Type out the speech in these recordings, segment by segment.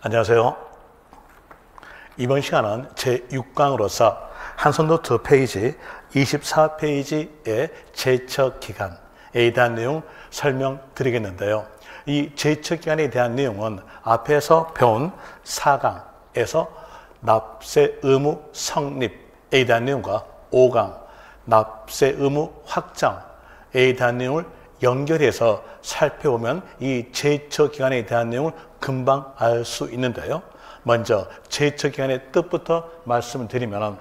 안녕하세요. 이번 시간은 제6강으로서 한손노트 페이지 24페이지의 제척기간에 대한 내용 설명드리겠는데요. 이 제척기간에 대한 내용은 앞에서 배운 4강에서 납세 의무 성립에 대한 내용과 5강 납세 의무 확정에 대한 내용을 연결해서 살펴보면 이 제척기간에 대한 내용을 금방 알 수 있는데요. 먼저 제척기간의 뜻부터 말씀을 드리면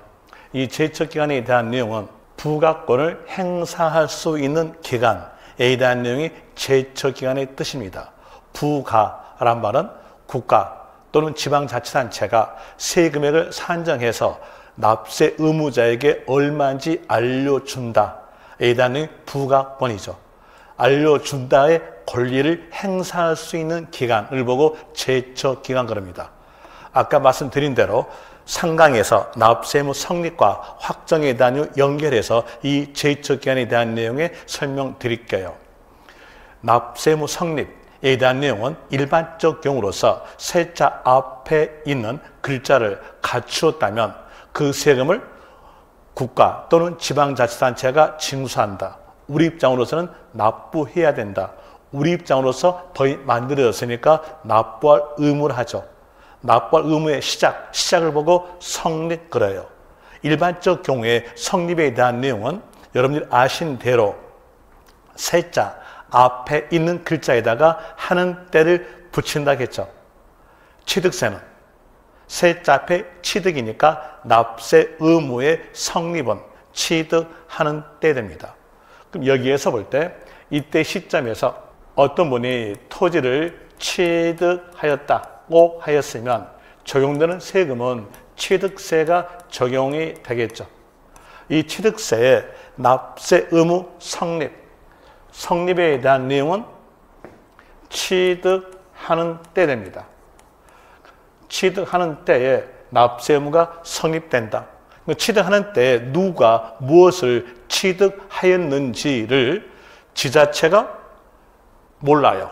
이 제척기간에 대한 내용은 부가권을 행사할 수 있는 기간에 대한 내용이 제척기간의 뜻입니다. 부가란 말은 국가 또는 지방자치단체가 세금액을 산정해서 납세 의무자에게 얼마인지 알려준다에 대한 내용이 부가권이죠. 알려준다의 권리를 행사할 수 있는 기간을 보고 제척기간 그럽니다. 아까 말씀드린 대로 상강에서 납세 의무 성립과 확정에 대한 연결해서 이 제척기간에 대한 내용에 설명드릴게요. 납세 의무 성립에 대한 내용은 일반적 경우로서 세자 앞에 있는 글자를 갖추었다면 그 세금을 국가 또는 지방자치단체가 징수한다. 우리 입장으로서는 납부해야 된다. 우리 입장으로서 법이 만들어졌으니까 납부할 의무를 하죠. 납부할 의무의 시작을 보고 성립 그래요. 일반적 경우에 성립에 대한 내용은 여러분들이 아신 대로 세자 앞에 있는 글자에다가 하는 때를 붙인다겠죠. 취득세는 세자 앞에 취득이니까 납세 의무의 성립은 취득하는 때 됩니다. 그럼 여기에서 볼 때 이때 시점에서 어떤 분이 토지를 취득하였다고 하였으면 적용되는 세금은 취득세가 적용이 되겠죠. 이 취득세의 납세 의무 성립에 대한 내용은 취득하는 때 됩니다. 취득하는 때에 납세 의무가 성립된다. 취득하는 때에 누가 무엇을 취득하였는지를 지자체가 몰라요.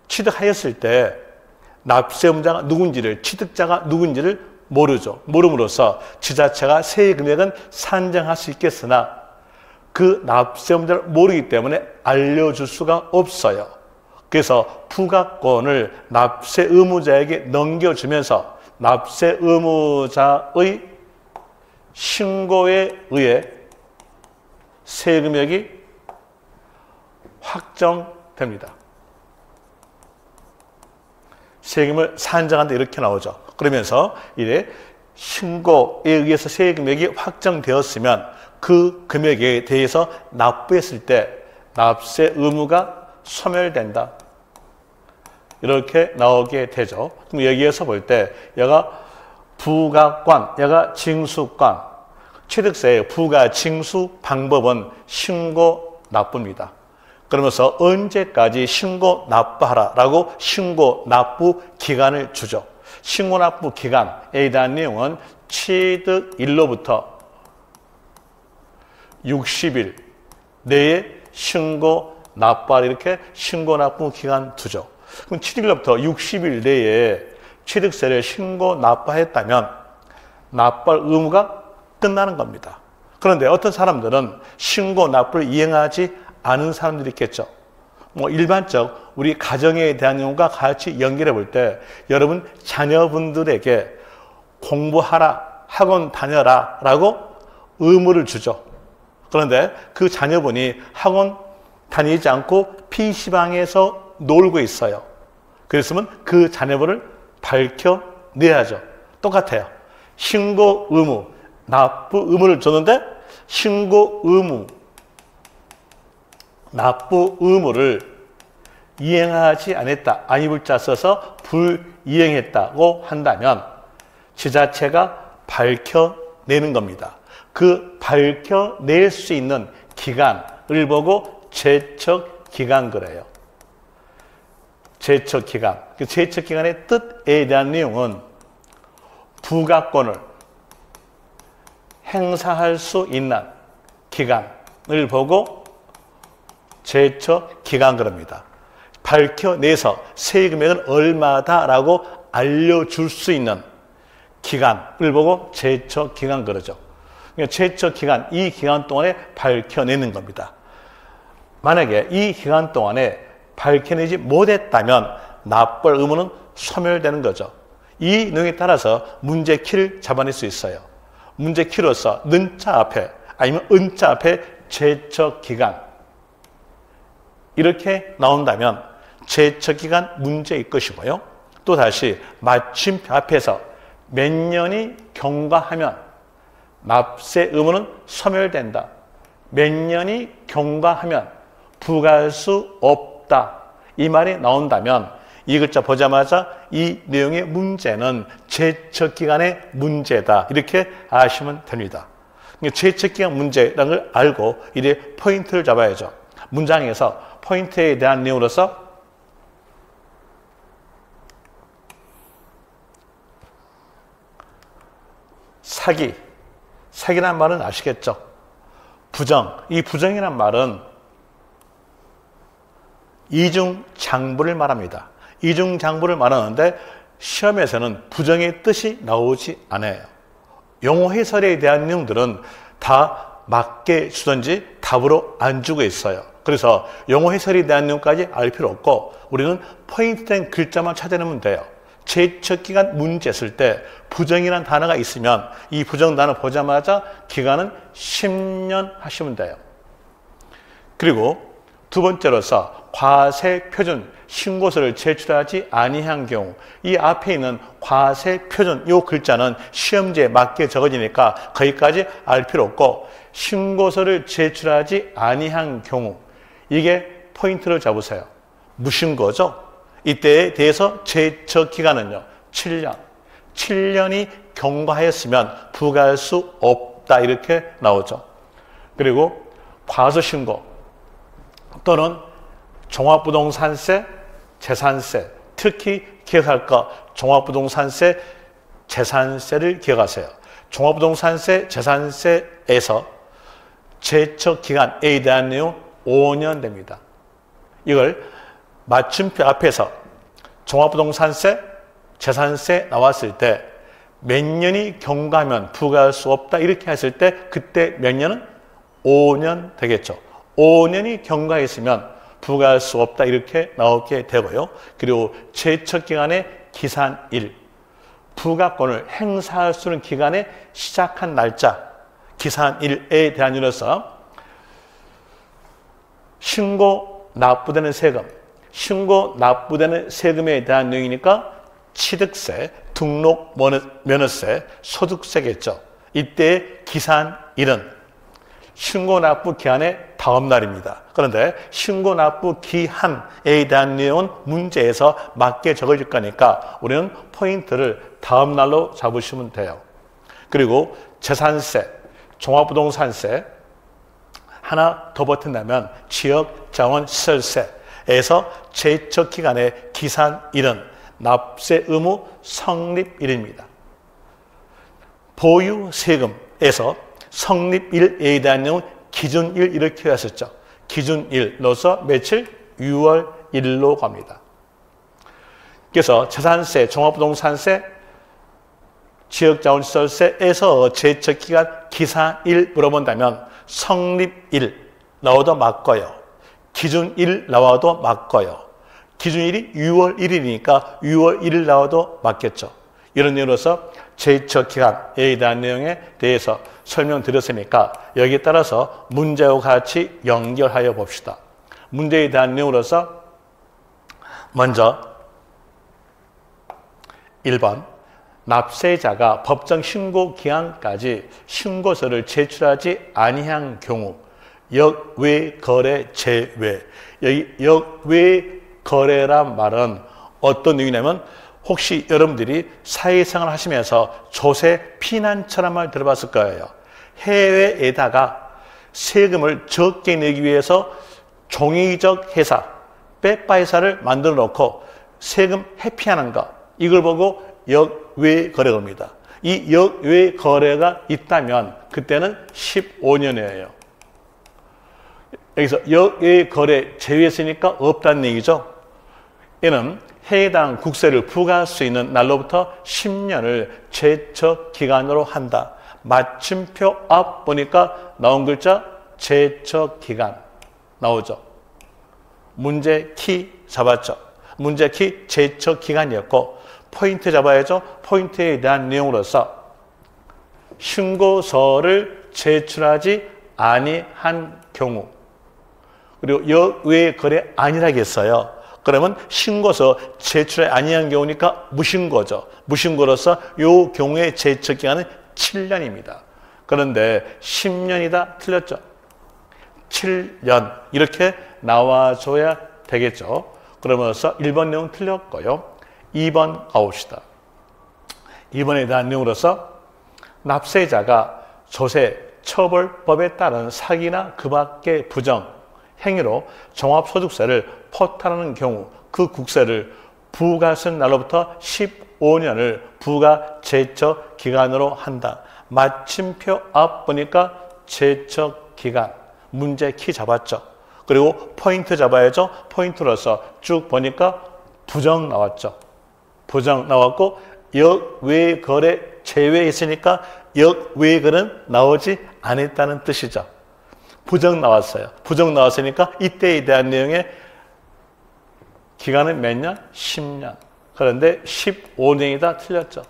취득하였을 때 납세 의무자가 누군지를, 취득자가 누군지를 모르죠. 모름으로써 지자체가 세금액은 산정할 수 있겠으나 그 납세 의무자를 모르기 때문에 알려줄 수가 없어요. 그래서 부가권을 납세 의무자에게 넘겨주면서 납세 의무자의 신고에 의해 세금액이 확정됩니다. 세금을 산정한다 이렇게 나오죠. 그러면서 이래 신고에 의해서 세금액이 확정되었으면 그 금액에 대해서 납부했을 때 납세 의무가 소멸된다. 이렇게 나오게 되죠. 그럼 여기에서 볼 때 여가 부가권, 여가 징수권, 취득세의 부가 징수 방법은 신고 납부입니다. 그러면서 언제까지 신고 납부하라라고 신고 납부 기간을 주죠. 신고 납부 기간에 대한 내용은 취득일로부터 60일 내에 신고 납부하라 이렇게 신고 납부 기간 두죠. 그럼 취득일로부터 60일 내에 취득세를 신고 납부했다면 납부할 의무가 끝나는 겁니다. 그런데 어떤 사람들은 신고 납부를 이행하지 않은 사람들이 있겠죠. 일반적 우리 가정에 대한 내용과 같이 연결해 볼 때 여러분 자녀분들에게 공부하라, 학원 다녀라 라고 의무를 주죠. 그런데 그 자녀분이 학원 다니지 않고 PC방에서 놀고 있어요. 그랬으면 그 자녀분을 밝혀내야죠. 똑같아요. 신고 의무, 납부 의무를 줬는데 신고 의무, 납부 의무를 이행하지 않았다. 아니불자 써서 불이행했다고 한다면 지자체가 밝혀내는 겁니다. 그 밝혀낼 수 있는 기간을 보고 제척기간 그래요. 제척기간. 그 제척기간의 뜻에 대한 내용은 부가권을 행사할 수 있는 기간을 보고 제척기간 그럽니다. 밝혀내서 세금액은 얼마다라고 알려줄 수 있는 기간을 보고 제척기간 그러죠. 그러니까 제척기간, 이 기간 동안에 밝혀내는 겁니다. 만약에 이 기간 동안에 밝혀내지 못했다면 납부할 의무는 소멸되는 거죠. 이 내용에 따라서 문제 키를 잡아낼 수 있어요. 문제 키로서 는자 앞에 아니면 은자 앞에 제척기간 이렇게 나온다면 제척기간 문제일 것이고요. 또다시 마침표 앞에서 몇 년이 경과하면 납세 의무는 소멸된다. 몇 년이 경과하면 부과할 수 없다. 이 말이 나온다면 이 글자 보자마자 이 내용의 문제는 제척기간의 문제다. 이렇게 아시면 됩니다. 제척기간 문제라는 걸 알고 이제 포인트를 잡아야죠. 문장에서 포인트에 대한 내용으로서 사기란 말은 아시겠죠? 부정, 이 부정이란 말은 이중장부를 말합니다. 이중장부를 말하는데 시험에서는 부정의 뜻이 나오지 않아요. 용어 해설에 대한 내용들은 다 맞게 주든지 답으로 안 주고 있어요. 그래서 용어 해설에 대한 내용까지 알 필요 없고 우리는 포인트된 글자만 찾아내면 돼요. 제척기간 문제 쓸 때 부정이라는 단어가 있으면 이 부정 단어 보자마자 기간은 10년 하시면 돼요. 그리고 두 번째로서 과세표준 신고서를 제출하지 아니한 경우, 이 앞에 있는 과세표준 이 글자는 시험지에 맞게 적어지니까 거기까지 알 필요 없고 신고서를 제출하지 아니한 경우, 이게 포인트를 잡으세요. 무신고죠. 이때에 대해서 제척기간은요 7년. 7년이 경과하였으면 부과할 수 없다. 이렇게 나오죠. 그리고 과소신고 또는 종합부동산세, 재산세, 특히 기억할 거 종합부동산세, 재산세를 기억하세요. 종합부동산세, 재산세에서 제척기간에 대한 내용 5년 됩니다. 이걸 맞춤표 앞에서 종합부동산세, 재산세 나왔을 때 몇 년이 경과하면 부과할 수 없다 이렇게 했을 때 그때 몇 년은 5년 되겠죠. 5년이 경과했으면 부과할 수 없다 이렇게 나오게 되고요. 그리고 제척기간의 기산일, 부과권을 행사할 수 있는 기간의 시작한 날짜, 기산일에 대한 이유로서 신고 납부되는 세금, 신고 납부되는 세금에 대한 내용이니까 취득세, 등록 면허세, 소득세겠죠. 이때 기산일은 신고 납부 기한의 다음 날입니다. 그런데 신고 납부 기한에 대한 내용은 문제에서 맞게 적어질 거니까 우리는 포인트를 다음 날로 잡으시면 돼요. 그리고 재산세, 종합부동산세 하나 더 버틴다면 지역자원시설세에서 제척기간의 기산일은 납세 의무 성립일입니다. 보유세금에서 성립일에 대한 내용은 기준일 이렇게 했었죠. 기준일로서 며칠? 6월 1일로 갑니다. 그래서 재산세, 종합부동산세, 지역자원시설세에서 제척기간 기산일 물어본다면 성립일 나와도 맞고요. 기준일 나와도 맞고요. 기준일이 6월 1일이니까 6월 1일 나와도 맞겠죠. 이런 이유로서 제척기간에 대한 내용에 대해서 설명드렸으니까 여기에 따라서 문제와 같이 연결하여 봅시다. 문제에 대한 내용으로서 먼저 1번 납세자가 법정 신고 기한까지 신고서를 제출하지 아니한 경우 역외거래 제외. 여기 역외거래란 말은 어떤 내용이냐면 혹시 여러분들이 사회생활 하시면서 조세 피난처란 말 들어봤을 거예요. 해외에다가 세금을 적게 내기 위해서 종이적 회사, 빼빠 회사를 만들어 놓고 세금 회피하는 것, 이걸 보고 역외거래입니다. 이 역외거래가 있다면 그때는 15년이에요. 여기서 역외거래 제외했으니까 없다는 얘기죠. 이는 해당 국세를 부과할 수 있는 날로부터 10년을 제척 기간으로 한다. 마침표 앞 보니까 나온 글자 제척 기간 나오죠. 문제 키 잡았죠. 문제 키 제척 기간이었고 포인트 잡아야죠. 포인트에 대한 내용으로서 신고서를 제출하지 아니한 경우 그리고 여외 거래 아니라겠어요. 그러면 신고서 제출이 아니한 경우니까 무신고죠. 무신고로서 이 경우의 제척 기간은 7년입니다. 그런데 10년이다 틀렸죠. 7년 이렇게 나와줘야 되겠죠. 그러면서 1번 내용 틀렸고요. 2번 가봅시다. 2번에 대한 내용으로서 납세자가 조세 처벌법에 따른 사기나 그 밖의 부정 행위로 종합소득세를 포탈하는 경우 그 국세를 부과하는 날로부터 15년을 부과 제척 기간으로 한다. 마침표 앞 보니까 제척 기간 문제 키 잡았죠. 그리고 포인트 잡아야죠. 포인트로서 쭉 보니까 부정 나왔죠. 부정 나왔고 역외 거래 제외했으니까 역외 거래는 나오지 않았다는 뜻이죠. 부정 나왔어요. 부정 나왔으니까 이때에 대한 내용의 기간은 몇 년? 10년. 그런데 15년이다 틀렸죠.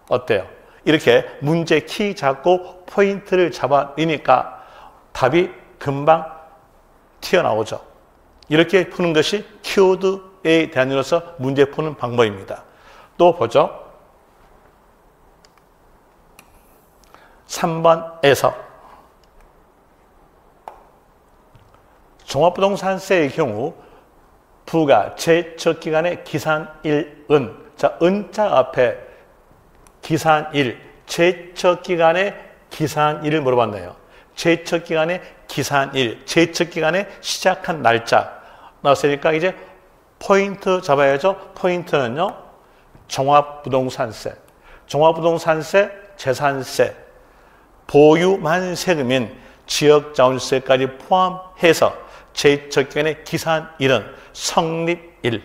어때요? 이렇게 문제 키 잡고 포인트를 잡아내니까 답이 금방 튀어나오죠. 이렇게 푸는 것이 키워드에 대한 이로서 문제 푸는 방법입니다. 또 보죠. 3번에서 종합부동산세의 경우 부가 제척기간의 기산일은 자 은자 앞에 기산일 제척기간의 기산일을 물어봤네요. 제척기간의 기산일 제척기간의 시작한 날짜 나왔으니까 이제 포인트 잡아야죠. 포인트는요. 종합부동산세 종합부동산세 재산세 보유만 세금인 지역자원세까지 포함해서 제척기간의 기산일은 성립일,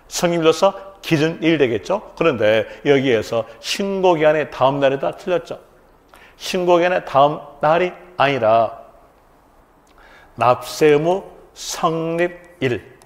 성립일로서 기준일 되겠죠. 그런데 여기에서 신고기간의 다음 날이다 틀렸죠. 신고기간의 다음 날이 아니라 납세 의무 성립일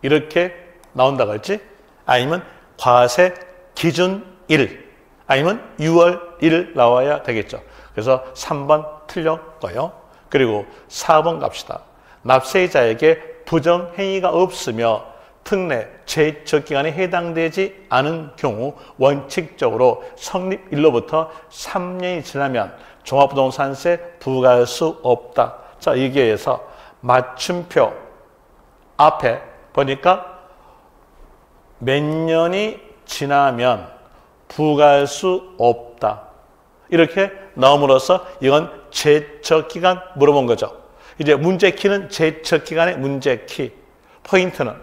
이렇게 나온다고 했지. 아니면 과세 기준일 아니면 6월 1일 나와야 되겠죠. 그래서 3번 틀렸고요. 그리고 4번 갑시다. 납세자에게 부정행위가 없으며 특례 제척기간에 해당되지 않은 경우 원칙적으로 성립일로부터 3년이 지나면 종합부동산세 부과할 수 없다. 자, 여기에서 맞춤표 앞에 보니까 몇 년이 지나면 부과할 수 없다. 이렇게 나옴으로써 이건 제척기간 물어본 거죠. 이제 문제 키는 제척 기간의 문제 키. 포인트는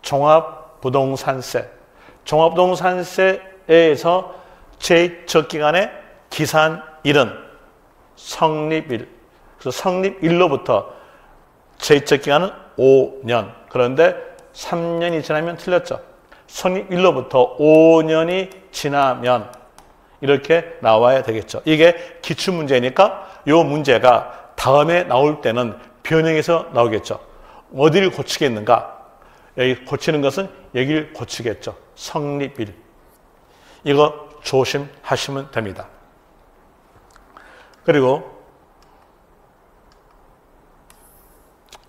종합부동산세. 종합부동산세에서 제척 기간의 기산일은 성립일. 그래서 성립일로부터 제척 기간은 5년. 그런데 3년이 지나면 틀렸죠. 성립일로부터 5년이 지나면 이렇게 나와야 되겠죠. 이게 기출문제니까 이 문제가 다음에 나올 때는 변형해서 나오겠죠. 어디를 고치겠는가? 여기 고치는 것은 여기를 고치겠죠. 성립일. 이거 조심하시면 됩니다. 그리고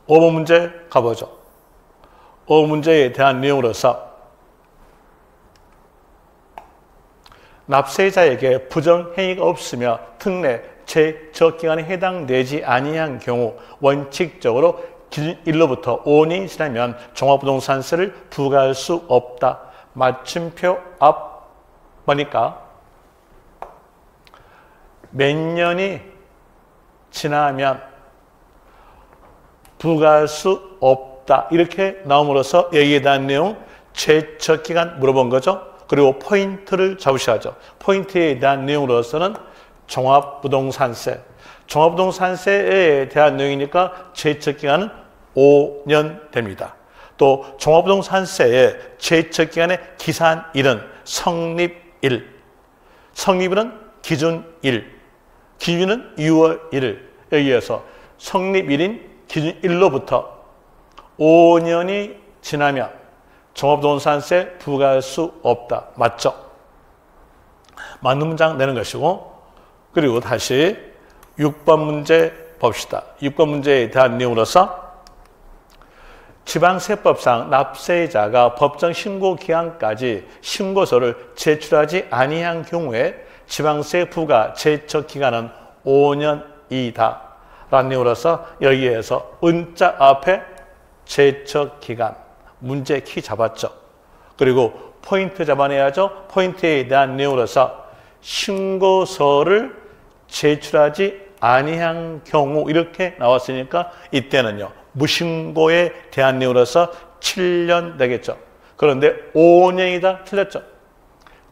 5번 문제 가보죠. 5번 문제에 대한 내용으로서 납세자에게 부정행위가 없으며 특례 제척기간에 해당되지 아니한 경우 원칙적으로 기준일로부터 5년이 지나면 종합부동산세를 부과할 수 없다. 맞춤표 앞 보니까 몇 년이 지나면 부과할 수 없다. 이렇게 나옴으로써 여기에 대한 내용 제척기간 물어본 거죠. 그리고 포인트를 잡으셔야죠. 포인트에 대한 내용으로서는 종합부동산세. 종합부동산세에 대한 내용이니까 제척기간은 5년 됩니다. 또 종합부동산세의 제척기간의 기산일은 성립일, 성립일은 기준일, 기준은 6월 1일. 여기에서 성립일인 기준일로부터 5년이 지나면 종합부동산세 부과할 수 없다. 맞죠? 맞는 문장 내는 것이고, 그리고 다시 6번 문제 봅시다. 6번 문제에 대한 내용으로서 지방세법상 납세자가 법정 신고 기한까지 신고서를 제출하지 아니한 경우에 지방세 부과 제척 기간은 5년이다. 라는 내용으로서 여기에서 은자 앞에 제척 기간, 문제 키 잡았죠. 그리고 포인트 잡아내야죠. 포인트에 대한 내용으로서 신고서를 제출하지 아니한 경우 이렇게 나왔으니까 이때는요. 무신고에 대한 내용으로서 7년 되겠죠. 그런데 5년이다. 틀렸죠.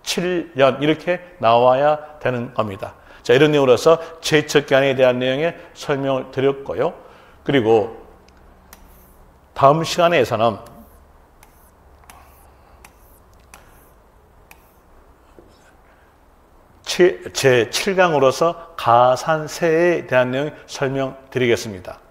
7년 이렇게 나와야 되는 겁니다. 자, 이런 내용으로서 제척기한에 대한 내용에 설명을 드렸고요. 그리고 다음 시간에서는 제7강으로서 가산세에 대한 내용 설명드리겠습니다.